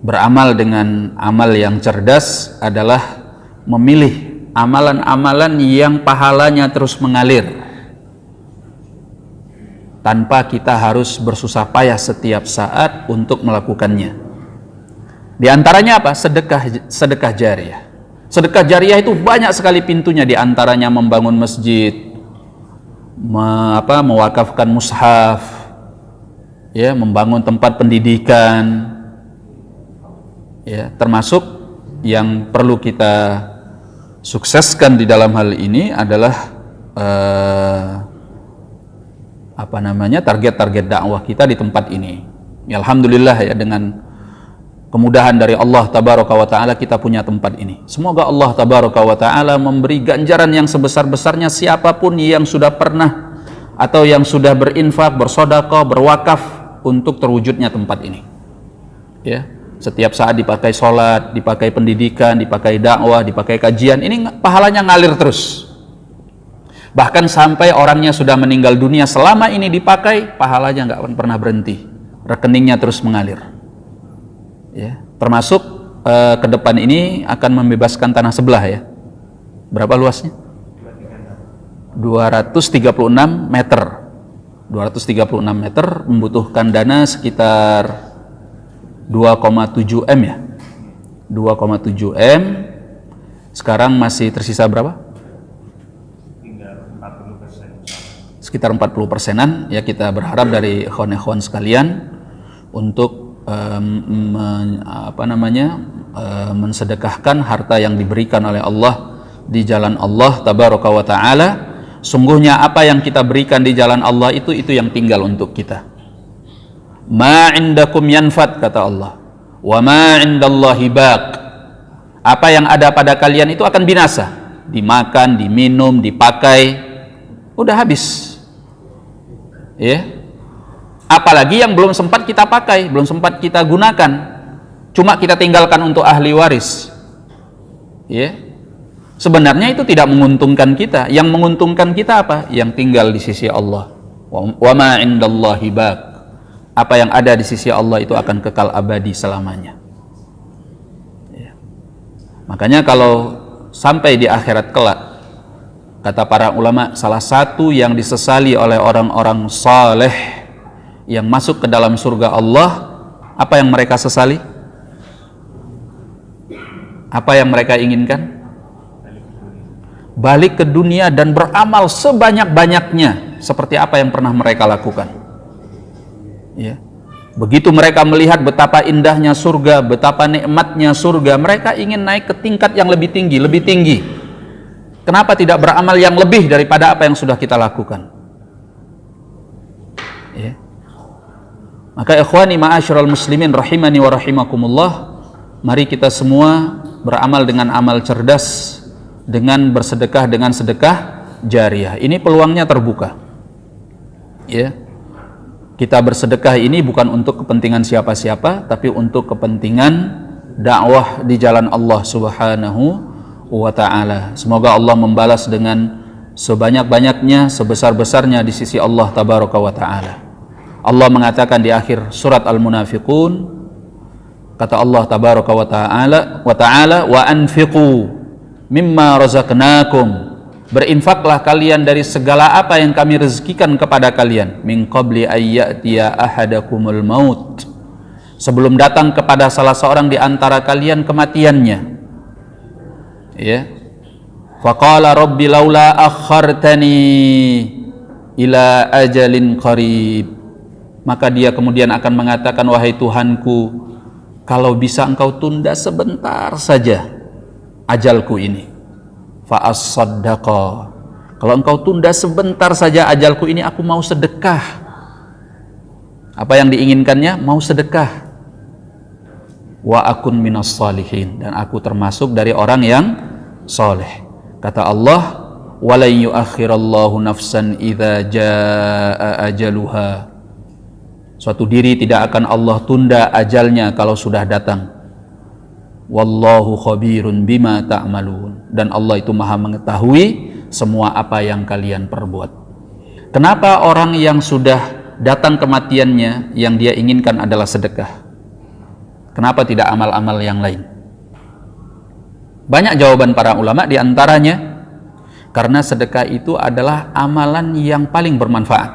beramal dengan amal yang cerdas adalah memilih amalan-amalan yang pahalanya terus mengalir tanpa kita harus bersusah payah setiap saat untuk melakukannya. Di antaranya apa? Sedekah jariyah. Sedekah jariyah itu banyak sekali pintunya, di antaranya membangun masjid, mewakafkan mushaf, ya, membangun tempat pendidikan, ya, termasuk yang perlu kita sukseskan di dalam hal ini adalah target-target dakwah kita di tempat ini. Ya, alhamdulillah ya, dengan kemudahan dari Allah tabaraka wa taala kita punya tempat ini. Semoga Allah tabaraka wa taala memberi ganjaran yang sebesar-besarnya siapapun yang sudah pernah atau yang sudah berinfak, bersedekah, berwakaf untuk terwujudnya tempat ini. Ya, setiap saat dipakai sholat, dipakai pendidikan, dipakai dakwah, dipakai kajian, ini pahalanya ngalir terus. Bahkan sampai orangnya sudah meninggal dunia, selama ini dipakai, pahalanya nggak akan pernah berhenti, rekeningnya terus mengalir. Ya, termasuk ke depan ini akan membebaskan tanah sebelah, ya. Berapa luasnya? 236 meter. 236 meter membutuhkan dana sekitar 2,7 M, ya. 2,7 M. Sekarang masih tersisa berapa? Sekitar 40%-an, ya. Kita berharap dari ikhwan-ikhwan sekalian untuk mensedekahkan harta yang diberikan oleh Allah di jalan Allah tabaraka wa taala. Sungguhnya apa yang kita berikan di jalan Allah itu yang tinggal untuk kita. Ma indakum yanfad, kata Allah, wa ma indallahi baq. Apa yang ada pada kalian itu akan binasa, dimakan, diminum, dipakai, udah habis, ya. Apalagi yang belum sempat kita pakai, belum sempat kita gunakan, cuma kita tinggalkan untuk ahli waris, ya. Sebenarnya itu tidak menguntungkan kita. Yang menguntungkan kita apa? Yang tinggal di sisi Allah. Wa ma indallahi baq. Apa yang ada di sisi Allah itu akan kekal abadi selamanya, ya. Makanya kalau sampai di akhirat kelak, kata para ulama, salah satu yang disesali oleh orang-orang saleh yang masuk ke dalam surga Allah, apa yang mereka sesali? Apa yang mereka inginkan? Balik ke dunia dan beramal sebanyak-banyaknya seperti apa yang pernah mereka lakukan, ya. Begitu mereka melihat betapa indahnya surga, betapa nikmatnya surga, mereka ingin naik ke tingkat yang lebih tinggi, lebih tinggi. Kenapa tidak beramal yang lebih daripada apa yang sudah kita lakukan, ya. Maka ikhwani ma'asyiral muslimin rahimani wa rahimakumullah, mari kita semua beramal dengan amal cerdas, dengan bersedekah dengan sedekah jariyah. Ini peluangnya terbuka, ya. Kita bersedekah ini bukan untuk kepentingan siapa-siapa, tapi untuk kepentingan dakwah di jalan Allah Subhanahu wa ta'ala. Semoga Allah membalas dengan sebanyak-banyaknya, sebesar-besarnya di sisi Allah tabaraka wa ta'ala. Allah mengatakan di akhir surat Al-Munafiqun, kata Allah tabaraka wa ta'ala, wa anfiqu mimma razaqnakum, berinfaklah kalian dari segala apa yang kami rezekikan kepada kalian, min qabli ayyatiya ahadakumul maut, sebelum datang kepada salah seorang di antara kalian kematiannya, ya. Faqala rabbi laula akhartani ila ajalin qarib, maka dia kemudian akan mengatakan, wahai Tuhanku, kalau bisa engkau tunda sebentar saja ajalku ini, fa as-saddaqa, kalau engkau tunda sebentar saja ajalku ini, aku mau sedekah. Apa yang diinginkannya? Mau sedekah. Wa akun minas salihin, dan aku termasuk dari orang yang soleh. Kata Allah, walan yuakhirallahu nafsan idza jaa ajaluha, suatu diri tidak akan Allah tunda ajalnya kalau sudah datang. Wallahu khabirun bima ta'malun, dan Allah itu maha mengetahui semua apa yang kalian perbuat. Kenapa orang yang sudah datang kematiannya yang dia inginkan adalah sedekah? Kenapa tidak amal-amal yang lain? Banyak jawaban para ulama, diantaranya karena sedekah itu adalah amalan yang paling bermanfaat.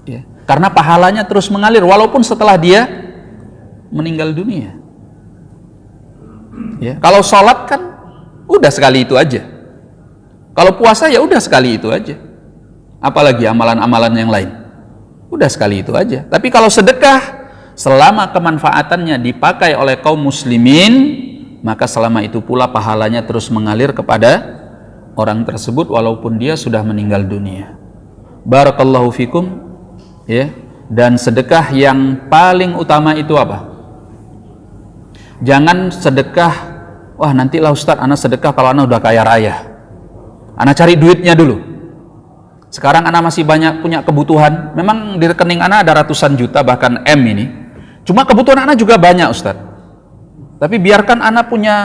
Ya. Karena pahalanya terus mengalir walaupun setelah dia meninggal dunia. Ya. Kalau sholat kan udah sekali itu aja. Kalau puasa ya udah sekali itu aja. Apalagi amalan-amalan yang lain. Udah sekali itu aja. Tapi kalau sedekah, selama kemanfaatannya dipakai oleh kaum muslimin, maka selama itu pula pahalanya terus mengalir kepada orang tersebut walaupun dia sudah meninggal dunia. Barakallahu fikum. Ya. Dan sedekah yang paling utama itu apa? Jangan sedekah, wah nantilah Ustaz, ana sedekah kalau ana udah kaya raya. Ana cari duitnya dulu. Sekarang ana masih banyak punya kebutuhan. Memang di rekening ana ada ratusan juta, bahkan M ini. Cuma kebutuhan ana juga banyak, Ustaz. Tapi biarkan ana punya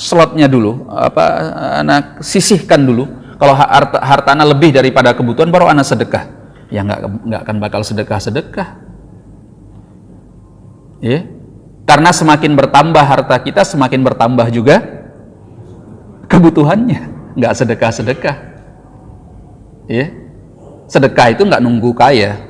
slotnya dulu, ana sisihkan dulu. Kalau harta ana lebih daripada kebutuhan, baru ana sedekah. Ya nggak akan bakal sedekah. Ya. Karena semakin bertambah harta kita, semakin bertambah juga kebutuhannya. Nggak sedekah. Ya. Sedekah itu nggak nunggu kaya.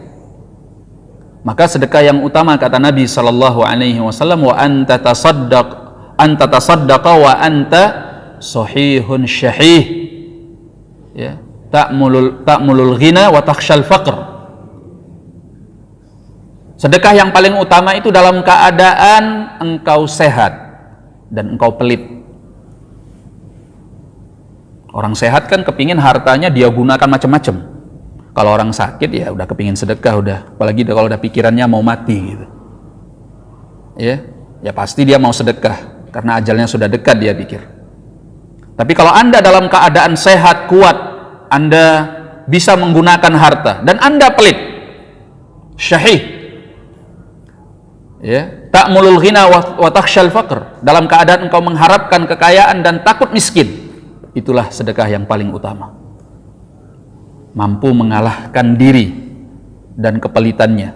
Maka sedekah yang utama kata Nabi Shallallahu Alaihi Wasallam, wa anta tasaddaqa wa anta sahihun syahih. Ya. Ta'mulul ghina wa takhshal faqr. Sedekah yang paling utama itu dalam keadaan engkau sehat dan engkau pelit. Orang sehat kan kepingin hartanya dia gunakan macam-macam. Kalau orang sakit ya udah kepingin sedekah udah, apalagi kalau udah pikirannya mau mati gitu. Ya pasti dia mau sedekah karena ajalnya sudah dekat dia pikir. Tapi kalau Anda dalam keadaan sehat, kuat, Anda bisa menggunakan harta dan Anda pelit, syahih, ya, ta'mulul ghina wa takhshal faqr, dalam keadaan engkau mengharapkan kekayaan dan takut miskin, itulah sedekah yang paling utama. Mampu mengalahkan diri dan kepelitannya.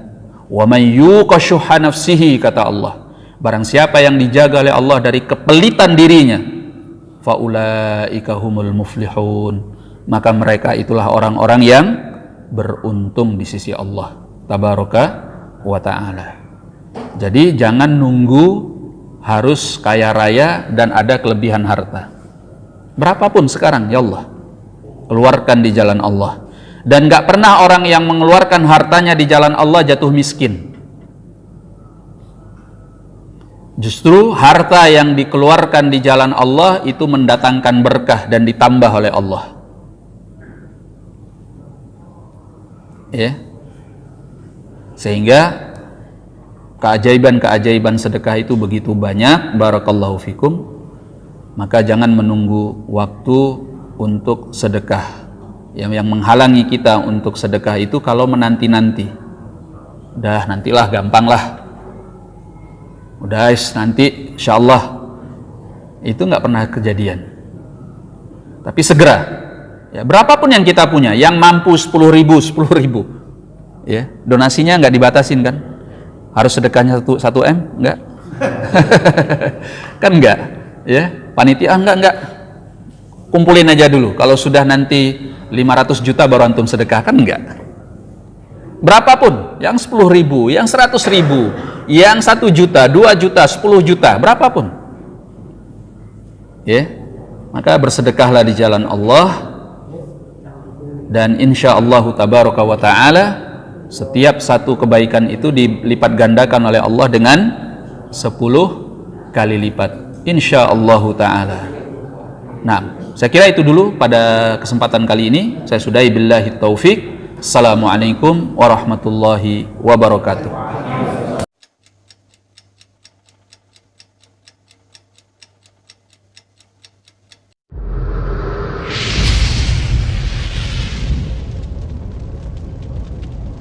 Wa may yuqa syuhha nafsihi, kata Allah, barang siapa yang dijaga oleh Allah dari kepelitan dirinya, faulaika humul muflihun, maka mereka itulah orang-orang yang beruntung di sisi Allah tabaraka wa ta'ala. Jadi jangan nunggu harus kaya raya dan ada kelebihan harta. Berapapun sekarang, ya Allah, keluarkan di jalan Allah. Dan gak pernah orang yang mengeluarkan hartanya di jalan Allah jatuh miskin. Justru harta yang dikeluarkan di jalan Allah itu mendatangkan berkah dan ditambah oleh Allah. Ya. Sehingga keajaiban-keajaiban sedekah itu begitu banyak. Barakallahu fikum. Maka jangan menunggu waktu untuk sedekah. Yang menghalangi kita untuk sedekah itu kalau menanti-nanti. Udah nantilah, gampang lah. Udah nanti insyaallah. Itu nggak pernah kejadian. Tapi segera. Ya, berapapun yang kita punya, yang mampu 10.000, ya, donasinya nggak dibatasin kan? Harus sedekahnya 1 M? Enggak. Kan enggak, ya. Panitia enggak. Kumpulin aja dulu. Kalau sudah nanti 500 juta baru antum sedekah, kan enggak. Berapapun, yang 10.000, yang 100.000, yang 1 juta, 2 juta, 10 juta, berapapun. Ya. Maka bersedekahlah di jalan Allah. Dan insyaallah tabaraka wa ta'ala setiap satu kebaikan itu dilipat gandakan oleh Allah dengan 10 kali lipat, insyaallah ta'ala. Nah, saya kira itu dulu pada kesempatan kali ini. Saya sudahi billahi taufik. Assalamualaikum warahmatullahi wabarakatuh.